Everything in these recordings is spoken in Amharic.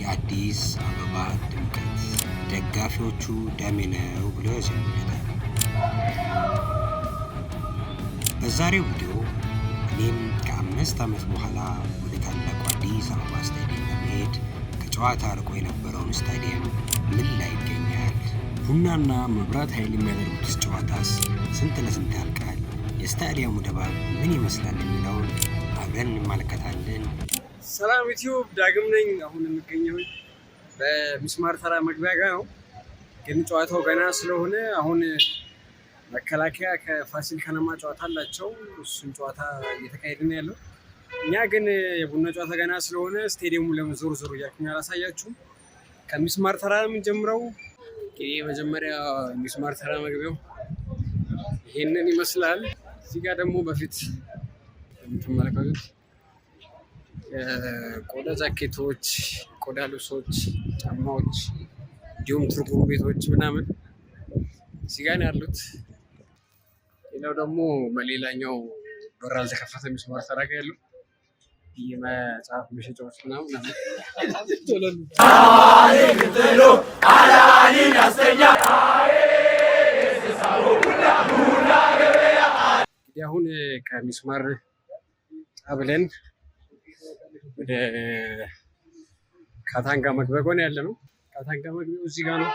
የአዲስ አበባ ድምቀት ደጋፊዎቹ ደሜ ነው ብለው ያዘኑለታል። በዛሬው ቪዲዮ እኔም ከ5 ዓመት በኋላ ወደ ታላቁ አዲስ አበባ ስታዲየም ለመሄድ ከጨዋታ ርቆ የነበረውን ስታዲየም ምን ላይ ይገኛል፣ ቡናና መብራት ኃይል የሚያደርጉት ጨዋታስ ስንት ለስንት ያልቃል፣ የስታዲየሙ ድባብ ምን ይመስላል የሚለውን አብረን እንመለከታለን። ሰላም ዩቲዩብ፣ ዳግም ነኝ። አሁን የምገኘው በሚስማር ተራ መግቢያ ጋር ነው። ግን ጨዋታው ገና ስለሆነ አሁን መከላከያ ከፋሲል ከነማ ጨዋታ አላቸው። እሱን ጨዋታ እየተካሄደ ነው ያለው። እኛ ግን የቡና ጨዋታ ገና ስለሆነ ስቴዲየሙ ለምን ዞር እያልኩኝ አላሳያችሁም። ከሚስማር ተራ የምንጀምረው ይሄ መጀመሪያ ሚስማር ተራ መግቢያው ይሄንን ይመስላል። እዚህ ጋር ደግሞ በፊት የምትመለከቱት ቆዳ ጃኬቶች፣ ቆዳ ልብሶች፣ ጫማዎች እንዲሁም ትርጉም ቤቶች ምናምን እዚህ ጋር ነው ያሉት። ሌላው ደግሞ በሌላኛው በር አልተከፈተ ሚስማር ተራ ጋር ያለው የመጽሐፍ መሸጫዎች ምናምን አሁን ከሚስማር ብለን ወደ ካታንጋ መግቢያ ጎን ያለ ነው። ካታንጋ መግቢያው እዚህ ጋር ነው፣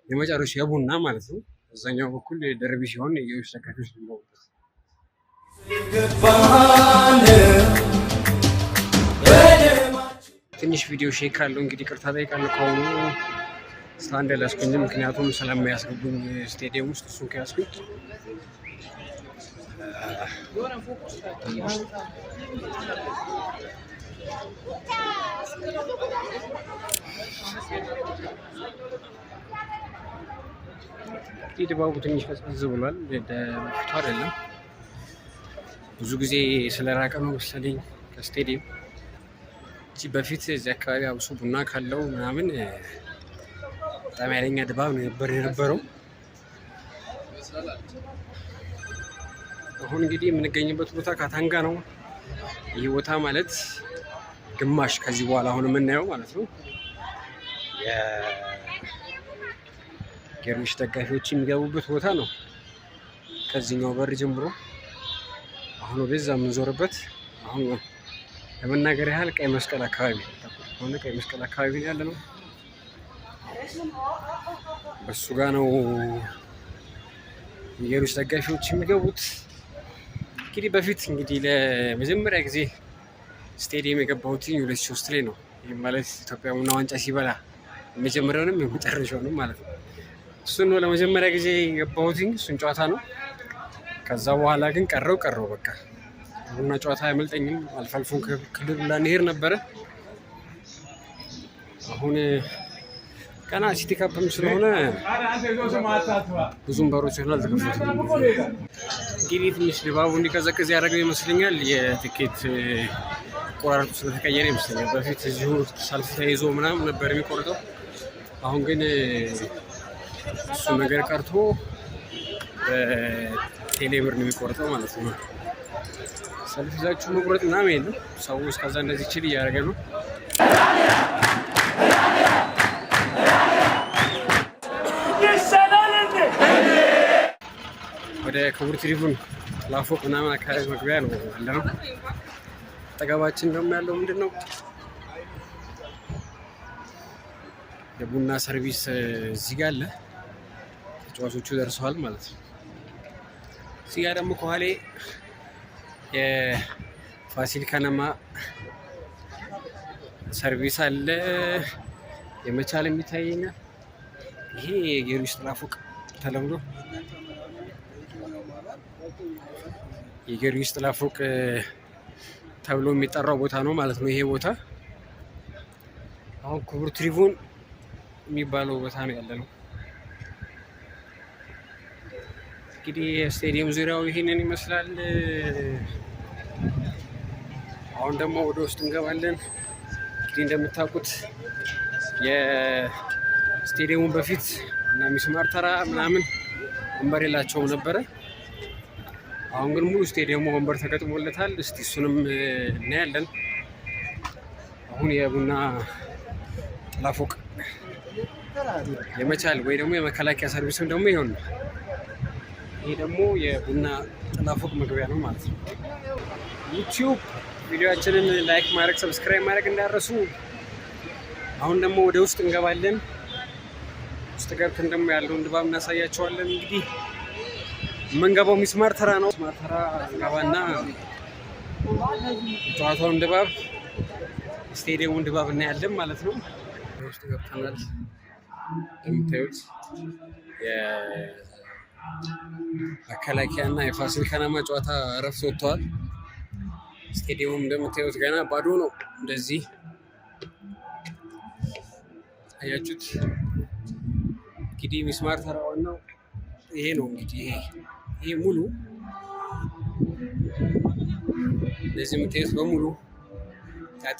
የመጨረሻው የቡና ማለት ነው። እዛኛው በኩል ደርቢ ሲሆን የዩስ ተካፊዎች ሊሞቱት ትንሽ ቪዲዮ ሼክ አለው። እንግዲህ ቅርታ ጠይቃለሁ ከሆኑ ስታንድ ያላስኩኝ፣ ምክንያቱም ስለማያስገቡኝ ስቴዲየም ውስጥ እሱን ከያስኩኝ ድባቡ ትንሽ ቀዝቀዝ ብሏል። በፊቱ አይደለም፣ ብዙ ጊዜ ስለራቀ ነው መሰለኝ ከስቴዲየም እንጂ በፊት እዚህ አካባቢ አብሶ ቡና ካለው ምናምን በጣም ያለኛ ድባብ ነበር የነበረው። አሁን እንግዲህ የምንገኝበት ቦታ ካታንጋ ነው። ይህ ቦታ ማለት ግማሽ ከዚህ በኋላ አሁን የምናየው ማለት ነው የጌርሚሽ ደጋፊዎች የሚገቡበት ቦታ ነው። ከዚህኛው በር ጀምሮ አሁን ወደዛ የምንዞርበት፣ አሁን ለመናገር ያህል ቀይ መስቀል አካባቢ ሆነ ቀይ መስቀል አካባቢ ያለ ነው። በሱ ጋር ነው የጌርሚሽ ደጋፊዎች የሚገቡት። እንግዲህ በፊት እንግዲህ ለመጀመሪያ ጊዜ ስቴዲየም የገባሁት 2003 ላይ ነው። ይህ ማለት ኢትዮጵያ ቡና ዋንጫ ሲበላ የመጀመሪያውንም የመጨረሻውንም ማለት ነው። እሱን ነው ለመጀመሪያ ጊዜ የገባሁት፣ እሱን ጨዋታ ነው። ከዛ በኋላ ግን ቀረው በቃ ቡና ጨዋታ አይመልጠኝም። አልፎ አልፎ ክልል ሁላ እንሄድ ነበረ። አሁን ገና ሲቲ ካፕም ስለሆነ ብዙም በሮች ይሆናል አልተከፈቱም። እንግዲህ ትንሽ ድባቡ እንዲቀዘቅዝ ያደረገው ይመስለኛል የትኬት ቆራርጡ ስለተቀየረ ይመስለኛል። በፊት እዚሁ ሰልፍ ተይዞ ምናምን ነበር የሚቆርጠው። አሁን ግን እሱ ነገር ቀርቶ በቴሌብር ነው የሚቆርጠው ማለት ነው። ሰልፍ ይዛችሁ መቁረጥ ምናምን የለም። ሰው እስከዛ እንደዚህ ችል እያደረገ ነው። ወደ ክቡር ትሪቡን ላፎቅ ምናምን አካባቢ መግቢያ ነው ያለ ነው። አጠገባችን ደግሞ ያለው ምንድን ነው የቡና ሰርቪስ እዚህ ጋር አለ። ተጫዋቾቹ ደርሰዋል ማለት ነው። እዚህ ጋር ደግሞ ከኋላ የፋሲል ከነማ ሰርቪስ አለ። የመቻል የሚታየኛል። ይሄ የጌርሚሽ ላፎቅ ተለምዶ የጌርሚሽ ላፎቅ ተብሎ የሚጠራው ቦታ ነው ማለት ነው። ይሄ ቦታ አሁን ክቡር ትሪቡን የሚባለው ቦታ ነው ያለ ነው። እንግዲህ የስቴዲየም ዙሪያው ይሄንን ይመስላል። አሁን ደግሞ ወደ ውስጥ እንገባለን። እንግዲህ እንደምታውቁት የስቴዲየሙን በፊት እና ሚስማር ተራ ምናምን ወንበር የላቸውም ነበረ። አሁን ግን ሙሉ ስቴዲየሙ ወንበር ተገጥሞለታል። እስቲ እሱንም እናያለን። አሁን የቡና ጥላፎቅ የመቻል ወይ ደግሞ የመከላከያ ሰርቪስም ደግሞ ይሆን ነው። ይሄ ደግሞ የቡና ጥላፎቅ መግቢያ ነው ማለት ነው። ዩቲዩብ ቪዲዮአችንን ላይክ ማድረግ ሰብስክራይብ ማድረግ እንዳረሱ። አሁን ደግሞ ወደ ውስጥ እንገባለን። ውስጥ ገብተን ደግሞ ያለውን ድባብ እናሳያቸዋለን። እንግዲህ የምንገባው ሚስማር ተራ ነው። ሚስማር ተራ እንገባና ጨዋታውን ድባብ ስቴዲየሙን ድባብ እናያለን ማለት ነው። ውስጥ ገብተናል። እንደምታዩት የመከላከያ እና የፋሲል ከነማ ጨዋታ እረፍት ወጥተዋል። ስቴዲየሙም እንደምታዩት ገና ባዶ ነው። እንደዚህ አያችሁት። እንግዲህ ሚስማር ተራ ዋናው ይሄ ነው። እንግዲህ ይሄ ሙሉ እንደዚህ የምታዩት በሙሉ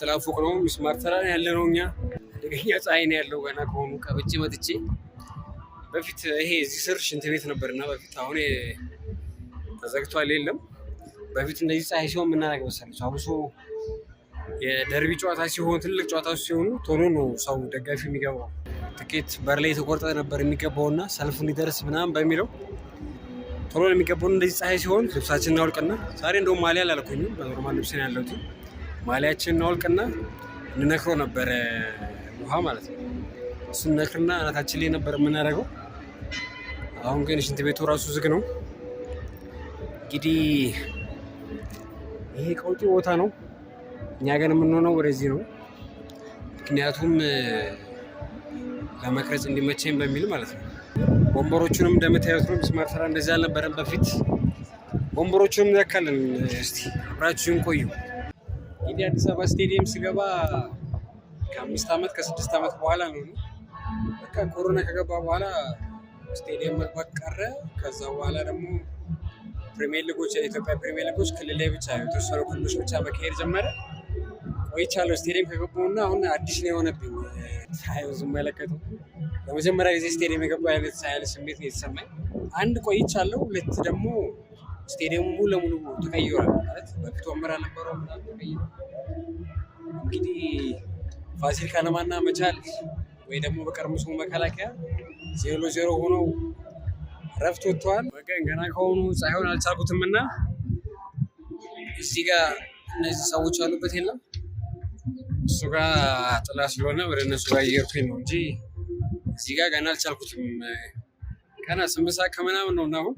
ጥላፎቅ ነው። ሚስማር ተራ ያለ ነው። እኛ አደገኛ ፀሐይ ነው ያለው። ገና ከሆኑ ቀብጬ መጥቼ በፊት ይሄ እዚህ ስር ሽንት ቤት ነበርና በፊት አሁን ተዘግቷል፣ የለም። በፊት እንደዚህ ፀሐይ ሲሆን የምናደርግ መሰለች። አብሶ የደርቢ ጨዋታ ሲሆን ትልቅ ጨዋታዎች ሲሆኑ ቶሎ ነው ሰው ደጋፊ የሚገባው። ትኬት በር ላይ የተቆርጠ ነበር የሚገባውና ሰልፉ እንዲደርስ ምናምን በሚለው ቶሎ ነው የሚገባው። እንደዚህ ፀሐይ ሲሆን ልብሳችን እናውልቅና ዛሬ እንደውም ማሊያ አላልኩኝም፣ በኖርማል ልብስ ነው ያለሁት። ማሊያችን እናውልቅና እንነክሮ ነበረ ውሃ ማለት ነው። እሱን ነክርና አናታችን ላይ ነበር የምናደርገው። አሁን ግን ሽንት ቤቱ ራሱ ዝግ ነው። እንግዲህ ይሄ ቀውጢ ቦታ ነው። እኛ ግን የምንሆነው ወደዚህ ነው። ምክንያቱም ለመቅረጽ እንዲመቸኝ በሚል ማለት ነው። ወንበሮቹንም እንደምታዩት ነው። ሚስማር ተራ እንደዚህ አልነበረም በፊት። ወንበሮቹንም እንለካለን። እስቲ አብራችሁን ቆዩ። እንግዲህ አዲስ አበባ ስቴዲየም ስገባ ከ5 ዓመት ከ6 ዓመት በኋላ ነው። በቃ ኮሮና ከገባ በኋላ ስቴዲየም መግባት ቀረ። ከዛ በኋላ ደግሞ ፕሪሚየር ሊጎች፣ የኢትዮጵያ ፕሪሚየር ሊጎች ክልል ላይ ብቻ የተወሰኑ ክልሎች ብቻ መካሄድ ጀመረ። ቆይቻለሁ ስቴዲየም ከገባሁና አሁን አዲስ ነው የሆነብኝ። ሳይሆን ስመለከተው በመጀመሪያ ጊዜ ስቴዲየም የገባሁ አይነት ሳይል ስሜት ነው የተሰማኝ። አንድ ቆይቻለሁ፣ ሁለት ደግሞ ስቴዲየሙ ሙሉ ለሙሉ ተቀይሯል። ማለት በፊት ወንበር አልነበረው ምናምን ተቀይሯል። እንግዲህ ፋሲል ከነማና መቻል ወይ ደግሞ በቀድሞ ስሙ መከላከያ 0-0 ሆነው እረፍት ወጥተዋል። ወገን ገና ከሆኑ ሳይሆን አልቻልኩትም እና እዚህ ጋር እነዚህ ሰዎች ያሉበት የለም። እሱ ጋር ጥላ ስለሆነ ወደ እነሱ ጋር እየሄድኩኝ ነው እንጂ እዚህ ጋር ገና አልቻልኩትም። ገና 8 ሰዓት ከምናምን ነው እና አሁን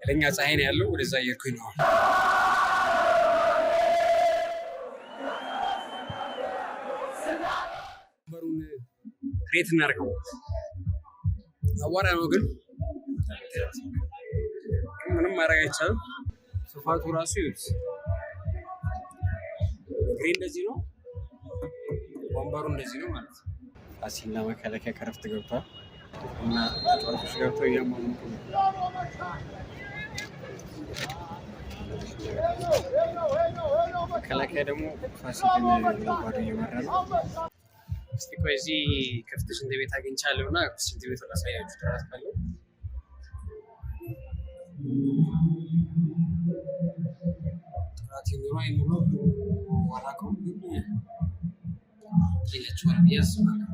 ለኛ ፀሐይ ነው ያለው። ወደዛ እየሄድኩኝ ነው። ወንበሩን ክሬት እናድርገው። አቧራ ነው ግን ምንም ማድረግ አይቻልም። ስፋቱ ራሱ ይዩት። እግሬ እንደዚህ ነው፣ ወንበሩ እንደዚህ ነው ማለት ነው። ፋሲልና መከላከያ ከረፍት ገብቷል እና ተጫዋቾች ገብተው እያሟሙቁ ነው። መከላከያ ደግሞ ፋሲልን ባዶ እየመራ ነው። እስቲ ቆይ እዚህ ክፍት ሽንት ቤት አግኝቻለሁ እና ሽንት ቤት ላሳያችሁ። ጥራት ካለው ጥራት ይኑሮ አይኑሮ ዋላቀው ግን ይለችዋል ብዬ አስባለሁ።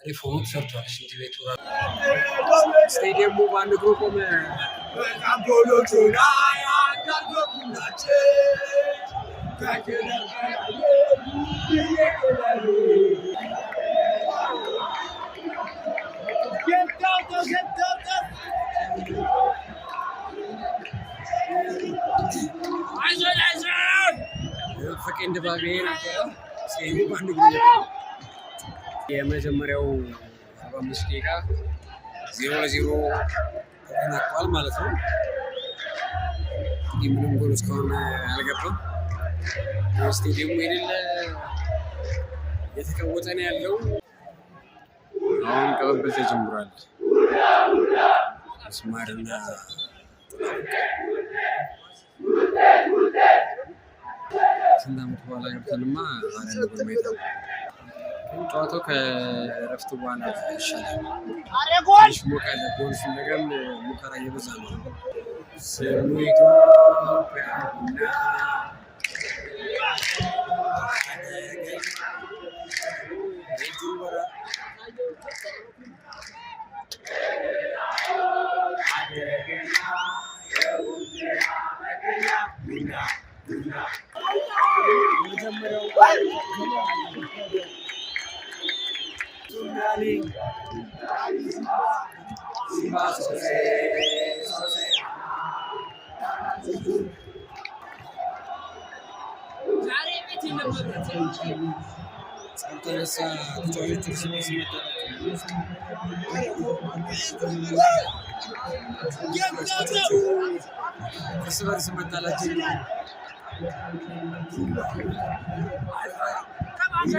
አሪፍ ሆኖ ተሰርቷል ሽንት ቤቱ። ስቴዲየሙ በአንድ እግሩ ቆመ። ፈቄን ድባቤ ነበረ። የመጀመሪያው 45 ደቂቃ 0-0 ተጠናቋል ማለት ነው። እንግዲህ ምንም ጎል እስካሁን አልገባም። ስቴዲየሙ የሌለ የተቀወጠ ነው ያለው። አሁን ቅብብል ተጀምሯል። ሚስማርና ስንት ዓመት በኋላ ገብተንማ ዛሬ ነበር ማየት። ጨዋታው ከእረፍት በኋላ ይሻላል። ትንሽ ሞቃለ ጎል ሲነገር ሙከራ እየበዛ ነው። ስሙ ኢትዮጵያ ቡና ተነሳ ተጫዋቾች እርስ በርስ መጣላቸው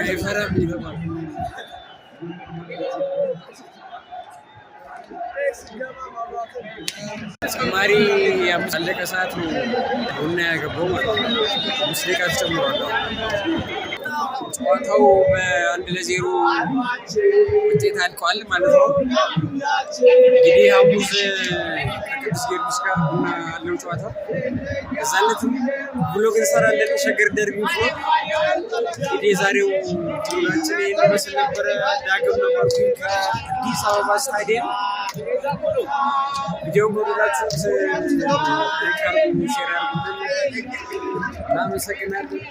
አይፈራም ይገባል። ተጨማሪ ያለቀ ሰዓት ነው ቡና ያገባው ማለት ነው። 5 ደቂቃ ተጨምሯል። ጨዋታው በ1-0 ውጤት አልቋል ማለት ነው። እንግዲህ ሐሙስ ከቅዱስ ጊዮርጊስ ጋር ቡና ያለው ጨዋታ እዛለትም ብሎግ እንሰራለን። ሸገር ደርቢ ብሎ እንግዲህ የዛሬው ፕሮግራማችን ይህን ይመስል ነበረ። ዳግም ነበርኩኝ ከአዲስ አበባ ስታዲየም። ቪዲዮውን ከወደዳችሁት ሼር አድርጉልን። እናመሰግናለን።